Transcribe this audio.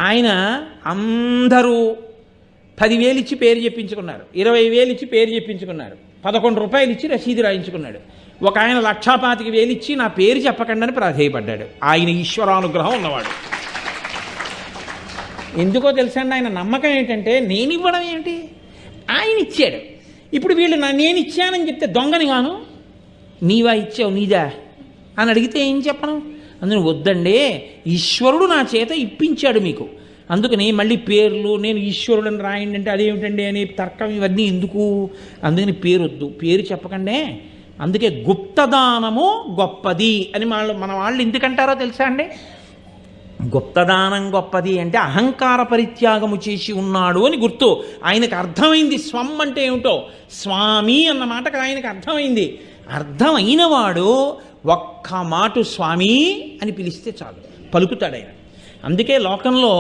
ఆయన అందరూ 10,000 ఇచ్చి పేరు చెప్పించుకున్నారు, 20,000 ఇచ్చి పేరు చెప్పించుకున్నారు, 11 రూపాయలు ఇచ్చి రసీదు రాయించుకున్నాడు. ఒక ఆయన 1,25,000 ఇచ్చి నా పేరు చెప్పకండి అని ప్రాధేయపడ్డాడు. ఆయన ఈశ్వరానుగ్రహం ఉన్నవాడు. ఎందుకో తెలుసండి, ఆయన నమ్మకం ఏంటంటే నేను ఇవ్వడం ఏంటి, ఆయన ఇచ్చాడు. ఇప్పుడు వీళ్ళు నేను ఇచ్చానని చెప్తే దొంగని గాను, నీవా ఇచ్చావు నీదా అని అడిగితే ఏం చెప్పను. అందుకని వద్దండి, ఈశ్వరుడు నా చేత ఇప్పించాడు మీకు, అందుకని మళ్ళీ పేర్లు నేను ఈశ్వరుడని రాయండి అంటే అదేమిటండి అని తర్కం ఇవన్నీ ఎందుకు, అందుకని పేరు వద్దు, పేరు చెప్పకండే. అందుకే గుప్తదానము గొప్పది అని మన వాళ్ళు ఎందుకంటారో తెలుసా అండి. గుప్తదానం గొప్పది అంటే అహంకార పరిత్యాగము చేసి ఉన్నాడు అని గుర్తు. ఆయనకు అర్థమైంది స్వం అంటే ఏమిటో, స్వామి అన్న మాటకు ఆయనకు అర్థమైంది. అర్థమైన వాడు ఒక్క మాట స్వామి అని పిలిస్తే చాలు, పలుకుతాడు ఆయన. అందుకే లోకంలో